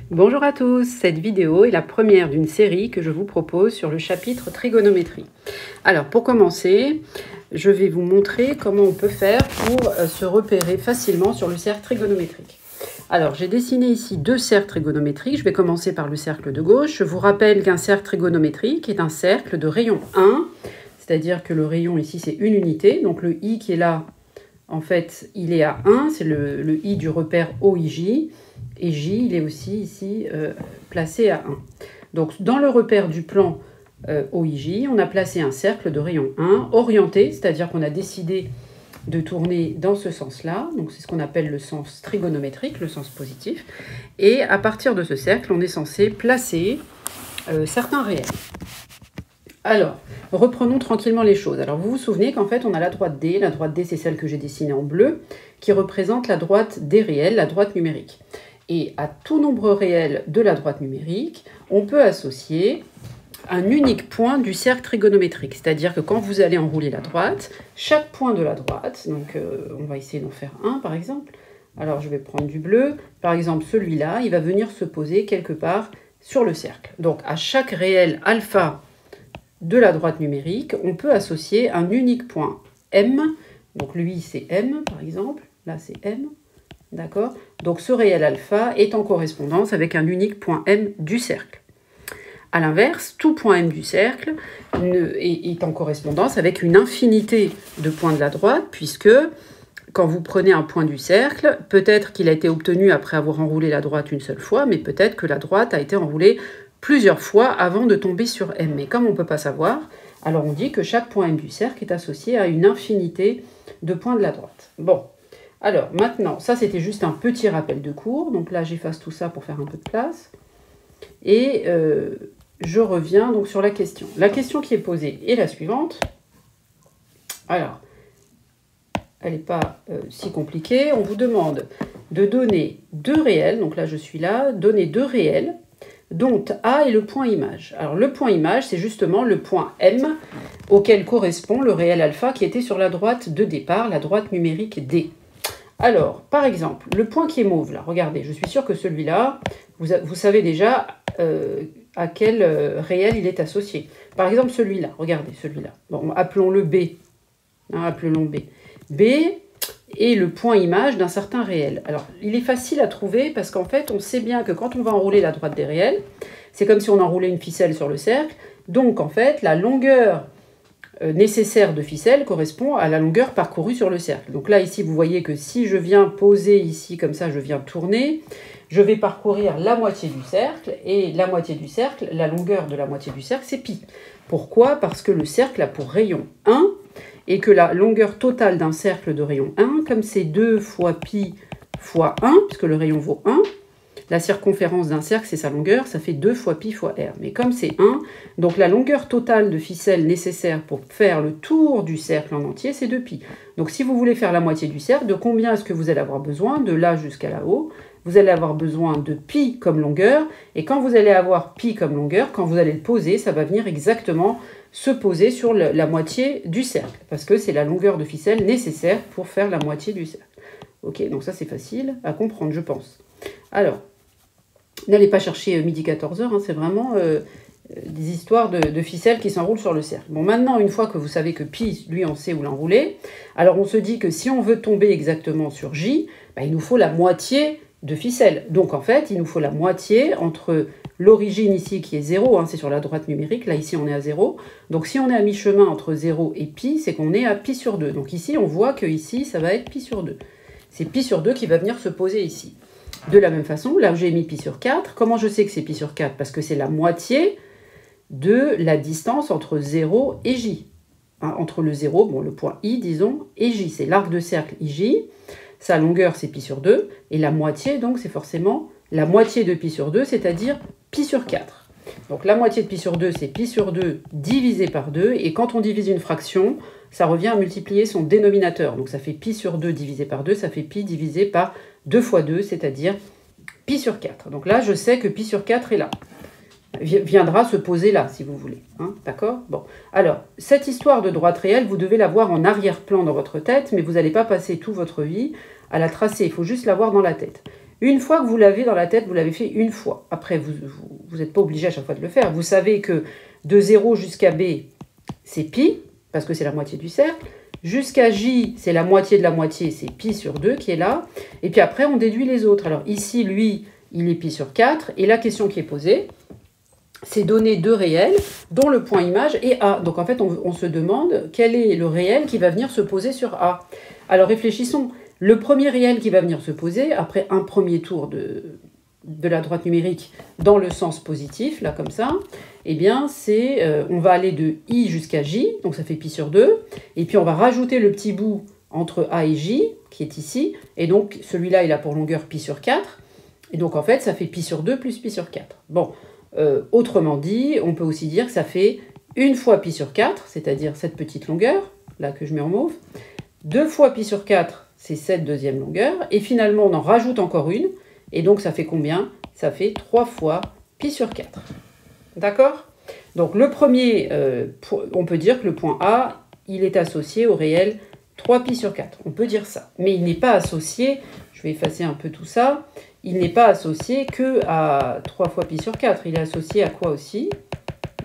Bonjour à tous, cette vidéo est la première d'une série que je vous propose sur le chapitre trigonométrie. Alors pour commencer, je vais vous montrer comment on peut faire pour se repérer facilement sur le cercle trigonométrique. Alors j'ai dessiné ici deux cercles trigonométriques, je vais commencer par le cercle de gauche. Je vous rappelle qu'un cercle trigonométrique est un cercle de rayon 1, c'est-à-dire que le rayon ici c'est une unité, donc le i qui est là, en fait il est à 1, c'est le i du repère OIJ. Et J, il est aussi ici placé à 1. Donc, dans le repère du plan OIJ, on a placé un cercle de rayon 1 orienté, c'est-à-dire qu'on a décidé de tourner dans ce sens-là. Donc, c'est ce qu'on appelle le sens trigonométrique, le sens positif. Et à partir de ce cercle, on est censé placer certains réels. Alors, reprenons tranquillement les choses. Alors, vous vous souvenez qu'en fait, on a la droite D. La droite D, c'est celle que j'ai dessinée en bleu, qui représente la droite des réels, la droite numérique. Et à tout nombre réel de la droite numérique, on peut associer un unique point du cercle trigonométrique. C'est-à-dire que quand vous allez enrouler la droite, chaque point de la droite, donc on va essayer d'en faire un par exemple. Alors je vais prendre du bleu. Par exemple celui-là, il va venir se poser quelque part sur le cercle. Donc à chaque réel alpha de la droite numérique, on peut associer un unique point M. Donc lui c'est M par exemple, là c'est M. D'accord? Donc ce réel alpha est en correspondance avec un unique point M du cercle. A l'inverse, tout point M du cercle est en correspondance avec une infinité de points de la droite, puisque quand vous prenez un point du cercle, peut-être qu'il a été obtenu après avoir enroulé la droite une seule fois, mais peut-être que la droite a été enroulée plusieurs fois avant de tomber sur M. Mais comme on ne peut pas savoir, alors on dit que chaque point M du cercle est associé à une infinité de points de la droite. Bon. Alors, maintenant, ça c'était juste un petit rappel de cours. Donc là, j'efface tout ça pour faire un peu de place. Et je reviens donc sur la question. La question qui est posée est la suivante. Alors, elle n'est pas si compliquée. On vous demande de donner deux réels. Donc là, je suis là. Donner deux réels dont A est le point image. Alors, le point image, c'est justement le point M auquel correspond le réel alpha qui était sur la droite de départ, la droite numérique D. Alors, par exemple, le point qui est mauve, là, regardez, je suis sûre que celui-là, vous savez déjà à quel réel il est associé. Par exemple, celui-là, regardez, celui-là. Bon, appelons-le B. Hein, appelons-le B. B est le point image d'un certain réel. Alors, il est facile à trouver parce qu'en fait, on sait bien que quand on va enrouler la droite des réels, c'est comme si on enroulait une ficelle sur le cercle. Donc, en fait, la longueur nécessaire de ficelle correspond à la longueur parcourue sur le cercle. Donc là, ici, vous voyez que si je viens poser ici, comme ça, je viens tourner, je vais parcourir la moitié du cercle, et la moitié du cercle, la longueur de la moitié du cercle, c'est pi. Pourquoi? Parce que le cercle a pour rayon 1, et que la longueur totale d'un cercle de rayon 1, comme c'est 2 fois pi fois 1, puisque le rayon vaut 1, la circonférence d'un cercle, c'est sa longueur, ça fait 2 fois pi fois r. Mais comme c'est 1, donc la longueur totale de ficelle nécessaire pour faire le tour du cercle en entier, c'est 2 pi. Donc si vous voulez faire la moitié du cercle, de combien est-ce que vous allez avoir besoin? De là jusqu'à là-haut, vous allez avoir besoin de pi comme longueur. Et quand vous allez avoir pi comme longueur, quand vous allez le poser, ça va venir exactement se poser sur la moitié du cercle. Parce que c'est la longueur de ficelle nécessaire pour faire la moitié du cercle. Ok, donc ça c'est facile à comprendre, je pense. Alors, n'allez pas chercher midi 14h, hein, c'est vraiment des histoires de ficelles qui s'enroulent sur le cercle. Bon, maintenant, une fois que vous savez que pi, lui, on sait où l'enrouler, alors on se dit que si on veut tomber exactement sur J, bah, il nous faut la moitié de ficelle. Donc, en fait, il nous faut la moitié entre l'origine ici qui est 0, hein, c'est sur la droite numérique, là, ici, on est à 0. Donc, si on est à mi-chemin entre 0 et pi, c'est qu'on est à pi sur 2. Donc, ici, on voit que ici, ça va être pi sur 2. C'est pi sur 2 qui va venir se poser ici. De la même façon, là j'ai mis pi sur 4. Comment je sais que c'est pi sur 4? Parce que c'est la moitié de la distance entre 0 et j. Hein, entre le 0, bon, le point I, disons, et j. C'est l'arc de cercle IJ. Sa longueur, c'est pi sur 2. Et la moitié, donc, c'est forcément la moitié de pi sur 2, c'est-à-dire pi sur 4. Donc la moitié de pi sur 2, c'est pi sur 2 divisé par 2. Et quand on divise une fraction, ça revient à multiplier son dénominateur. Donc ça fait pi sur 2 divisé par 2, ça fait pi divisé par 2 fois 2, c'est-à-dire pi sur 4. Donc là, je sais que pi sur 4 est là. Viendra se poser là, si vous voulez. Hein, d'accord? Bon. Alors, cette histoire de droite réelle, vous devez la voir en arrière-plan dans votre tête, mais vous n'allez pas passer toute votre vie à la tracer. Il faut juste la voir dans la tête. Une fois que vous l'avez dans la tête, vous l'avez fait une fois. Après, vous n'êtes pas obligé à chaque fois de le faire. Vous savez que de 0 jusqu'à B, c'est pi, parce que c'est la moitié du cercle. Jusqu'à J, c'est la moitié de la moitié, c'est pi sur 2 qui est là. Et puis après, on déduit les autres. Alors ici, lui, il est pi sur 4. Et la question qui est posée, c'est donner deux réels, dont le point image est A. Donc en fait, on se demande quel est le réel qui va venir se poser sur A. Alors réfléchissons. Le premier réel qui va venir se poser, après un premier tour de la droite numérique dans le sens positif, là comme ça, eh bien c'est, on va aller de I jusqu'à J, donc ça fait pi sur 2, et puis on va rajouter le petit bout entre A et J, qui est ici, et donc celui-là il a pour longueur pi sur 4, et donc en fait ça fait pi sur 2 plus pi sur 4. Bon, autrement dit, on peut aussi dire que ça fait une fois pi sur 4, c'est-à-dire cette petite longueur, là que je mets en mauve, 2 fois pi sur 4, c'est cette deuxième longueur, et finalement on en rajoute encore une, et donc ça fait combien? Ça fait 3 fois pi sur 4. D'accord? Donc le premier, on peut dire que le point A, il est associé au réel 3 pi sur 4. On peut dire ça. Mais il n'est pas associé, je vais effacer un peu tout ça, il n'est pas associé que à 3 fois pi sur 4. Il est associé à quoi aussi?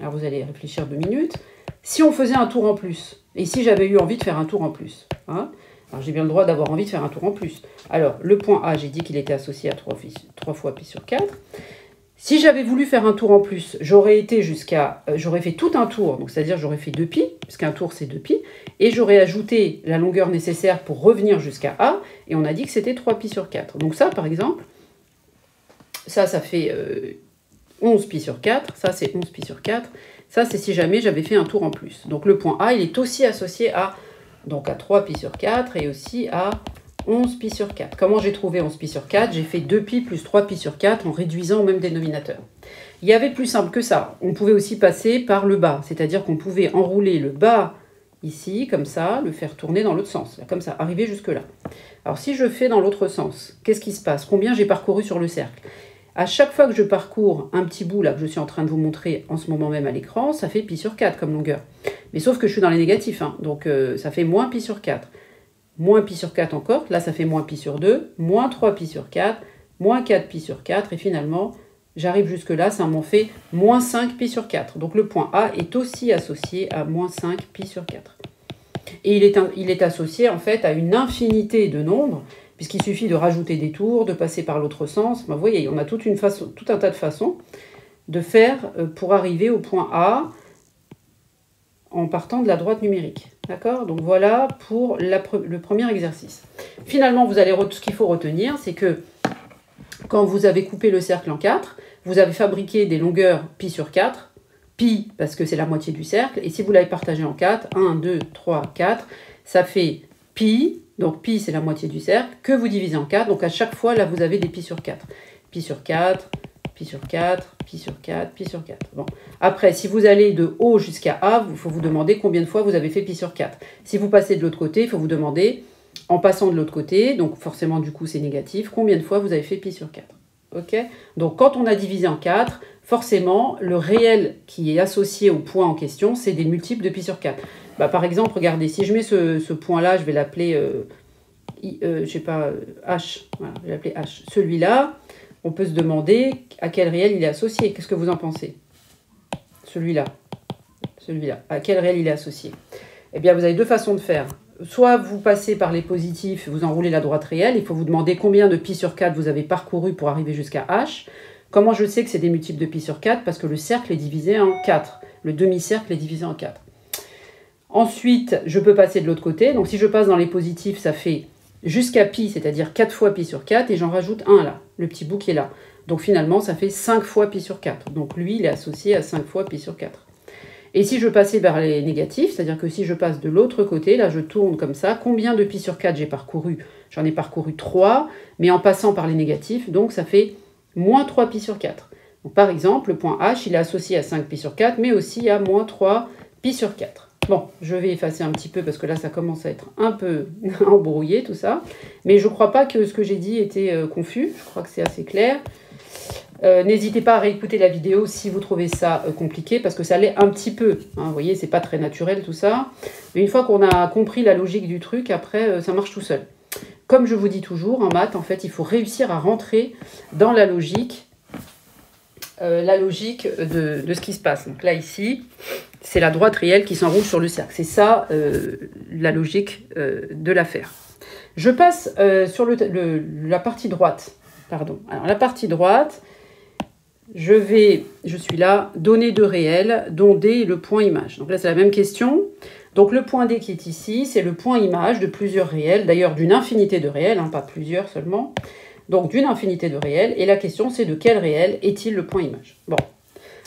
Alors vous allez réfléchir 2 minutes. Si on faisait un tour en plus, et si j'avais eu envie de faire un tour en plus, hein, alors j'ai bien le droit d'avoir envie de faire un tour en plus. Alors le point A, j'ai dit qu'il était associé à 3 fois pi sur 4. Si j'avais voulu faire un tour en plus, j'aurais été jusqu'à, j'aurais fait tout un tour, donc c'est-à-dire j'aurais fait 2 pi, puisqu'un tour c'est 2 pi, et j'aurais ajouté la longueur nécessaire pour revenir jusqu'à A, et on a dit que c'était 3 pi sur 4. Donc ça, par exemple, ça fait 11 pi sur 4, ça c'est 11 pi sur 4, ça c'est si jamais j'avais fait un tour en plus. Donc le point A, il est aussi associé à 3 pi sur 4 et aussi à 11 pi sur 4. Comment j'ai trouvé 11 pi sur 4? J'ai fait 2 pi plus 3 pi sur 4 en réduisant au même dénominateur. Il y avait plus simple que ça. On pouvait aussi passer par le bas, c'est-à-dire qu'on pouvait enrouler le bas ici, comme ça, le faire tourner dans l'autre sens, comme ça, arriver jusque-là. Alors si je fais dans l'autre sens, qu'est-ce qui se passe? Combien j'ai parcouru sur le cercle? À chaque fois que je parcours un petit bout, là, que je suis en train de vous montrer en ce moment même à l'écran, ça fait pi sur 4 comme longueur. Mais sauf que je suis dans les négatifs, hein, donc ça fait moins pi sur 4. Moins pi sur 4 encore, là ça fait moins pi sur 2, moins 3 pi sur 4, moins 4 pi sur 4, et finalement, j'arrive jusque là, ça m'en fait moins 5 pi sur 4. Donc le point A est aussi associé à moins 5 pi sur 4. Et il est associé en fait à une infinité de nombres, puisqu'il suffit de rajouter des tours, de passer par l'autre sens. Ben, vous voyez, on a tout un tas de façons de faire pour arriver au point A en partant de la droite numérique. D'accord? Donc voilà pour le premier exercice. Finalement, ce qu'il faut retenir, c'est que quand vous avez coupé le cercle en 4, vous avez fabriqué des longueurs pi sur 4, pi parce que c'est la moitié du cercle, et si vous l'avez partagé en 4, 1, 2, 3, 4, ça fait pi, donc pi c'est la moitié du cercle, que vous divisez en 4, donc à chaque fois, là, vous avez des pi sur 4. Pi sur 4, pi sur 4, pi sur 4, pi sur 4. Bon. Après, si vous allez de O jusqu'à A, il faut vous demander combien de fois vous avez fait pi sur 4. Si vous passez de l'autre côté, il faut vous demander, en passant de l'autre côté, donc forcément du coup c'est négatif, combien de fois vous avez fait pi sur 4. Ok? Donc quand on a divisé en 4, forcément, le réel qui est associé au point en question, c'est des multiples de pi sur 4. Bah, par exemple, regardez, si je mets ce point-là, je vais l'appeler, je sais pas, H. Voilà, je vais l'appeler H. Celui-là, on peut se demander à quel réel il est associé. Qu'est-ce que vous en pensez? Celui-là. Celui-là. À quel réel il est associé? Eh bien, vous avez deux façons de faire. Soit vous passez par les positifs, vous enroulez la droite réelle, il faut vous demander combien de pi sur 4 vous avez parcouru pour arriver jusqu'à H. Comment je sais que c'est des multiples de pi sur 4? Parce que le cercle est divisé en 4. Le demi-cercle est divisé en 4. Ensuite, je peux passer de l'autre côté. Donc si je passe dans les positifs, ça fait jusqu'à pi, c'est-à-dire 4 fois pi sur 4, et j'en rajoute 1 là, le petit bout qui est là. Donc finalement, ça fait 5 fois pi sur 4. Donc lui, il est associé à 5 fois pi sur 4. Et si je passais vers les négatifs, c'est-à-dire que si je passe de l'autre côté, là je tourne comme ça, combien de pi sur 4 j'ai parcouru? J'en ai parcouru 3, mais en passant par les négatifs, donc ça fait moins 3 pi sur 4. Donc par exemple, le point H, il est associé à 5 pi sur 4, mais aussi à moins 3 pi sur 4. Bon, je vais effacer un petit peu parce que là, ça commence à être un peu embrouillé tout ça. Mais je ne crois pas que ce que j'ai dit était confus. Je crois que c'est assez clair. N'hésitez pas à réécouter la vidéo si vous trouvez ça compliqué, parce que ça l'est un petit peu. Hein, vous voyez, c'est pas très naturel tout ça. Mais une fois qu'on a compris la logique du truc, après, ça marche tout seul. comme je vous dis toujours, en maths, en fait, il faut réussir à rentrer dans la logique de ce qui se passe. Donc là, ici, c'est la droite réelle qui s'enroule sur le cercle. C'est ça, la logique de l'affaire. Je passe sur la partie droite. Pardon. Alors, la partie droite, je suis là, données de réel, dont D est le point image. Donc là, c'est la même question. Donc le point D qui est ici, c'est le point image de plusieurs réels, d'ailleurs d'une infinité de réels, hein, pas plusieurs seulement. Donc d'une infinité de réels, et la question c'est de quel réel est-il le point image. Bon,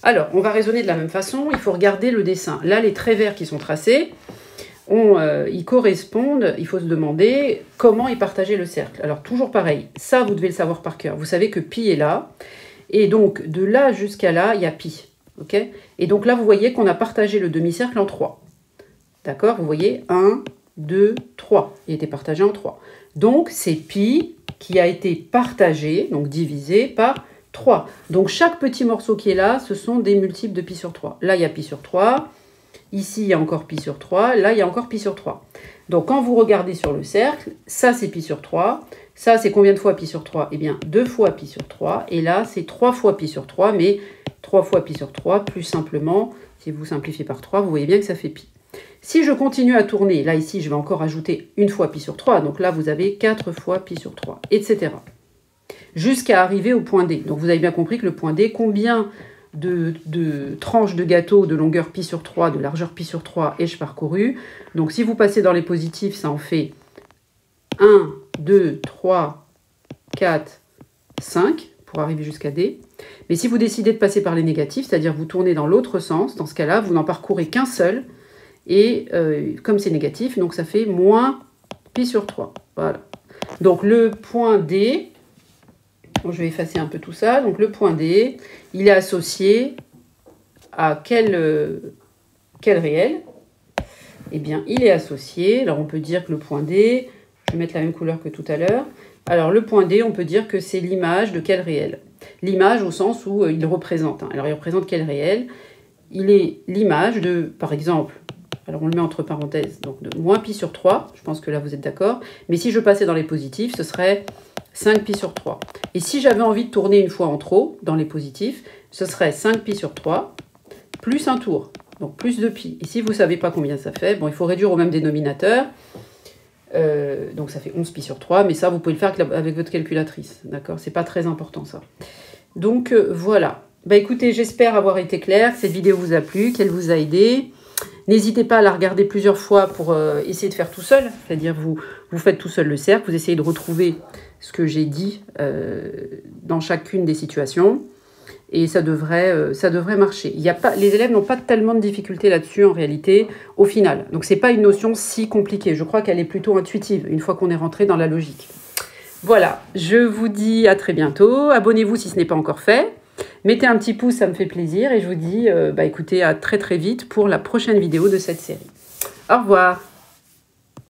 alors on va raisonner de la même façon, il faut regarder le dessin. Là, les traits verts qui sont tracés, ils correspondent, il faut se demander comment est partagé le cercle. Alors toujours pareil, ça vous devez le savoir par cœur. Vous savez que pi est là, et donc de là jusqu'à là, il y a pi. Okay, et donc là, vous voyez qu'on a partagé le demi-cercle en 3. D'accord, vous voyez, 1, 2, 3. Il était partagé en 3. Donc, c'est pi qui a été partagé, donc divisé par 3. Donc, chaque petit morceau qui est là, ce sont des multiples de pi sur 3. Là, il y a pi sur 3. Ici, il y a encore pi sur 3. Là, il y a encore pi sur 3. Donc, quand vous regardez sur le cercle, ça, c'est pi sur 3. Ça, c'est combien de fois pi sur 3? Eh bien, 2 fois pi sur 3. Et là, c'est 3 fois pi sur 3. Mais 3 fois pi sur 3, plus simplement, si vous simplifiez par 3, vous voyez bien que ça fait pi. Si je continue à tourner, là ici je vais encore ajouter une fois pi sur 3, donc là vous avez 4 fois pi sur 3, etc. Jusqu'à arriver au point D. Donc vous avez bien compris que le point D, combien de tranches de gâteau de longueur pi sur 3, de largeur pi sur 3 ai-je parcouru? Donc si vous passez dans les positifs, ça en fait 1, 2, 3, 4, 5 pour arriver jusqu'à D. Mais si vous décidez de passer par les négatifs, c'est-à-dire vous tournez dans l'autre sens, dans ce cas-là, vous n'en parcourez qu'un seul. Et comme c'est négatif, donc ça fait moins pi sur 3. Voilà. Donc le point D, je vais effacer un peu tout ça. Donc le point D, il est associé à quel réel? Eh bien, il est associé, alors on peut dire que le point D, je vais mettre la même couleur que tout à l'heure. Alors le point D, on peut dire que c'est l'image de quel réel? L'image au sens où il représente. Hein. Alors il représente quel réel? Il est l'image de, par exemple, alors on le met entre parenthèses, donc de moins pi sur 3, je pense que là vous êtes d'accord, mais si je passais dans les positifs, ce serait 5 pi sur 3. Et si j'avais envie de tourner une fois en trop, dans les positifs, ce serait 5 pi sur 3, plus un tour, donc plus de pi. Et si vous ne savez pas combien ça fait, bon, il faut réduire au même dénominateur, donc ça fait 11 pi sur 3, mais ça vous pouvez le faire avec votre calculatrice, d'accord? C'est pas très important ça. Donc voilà. Bah écoutez, j'espère avoir été claire, que cette vidéo vous a plu, qu'elle vous a aidé. N'hésitez pas à la regarder plusieurs fois pour essayer de faire tout seul, c'est-à-dire vous faites tout seul le cercle, vous essayez de retrouver ce que j'ai dit dans chacune des situations, et ça devrait marcher. Les élèves n'ont pas tellement de difficultés là-dessus en réalité, au final. Donc c'est pas une notion si compliquée, je crois qu'elle est plutôt intuitive, une fois qu'on est rentré dans la logique. Voilà, je vous dis à très bientôt, abonnez-vous si ce n'est pas encore fait. Mettez un petit pouce, ça me fait plaisir. Et je vous dis, écoutez, à très très vite pour la prochaine vidéo de cette série. Au revoir.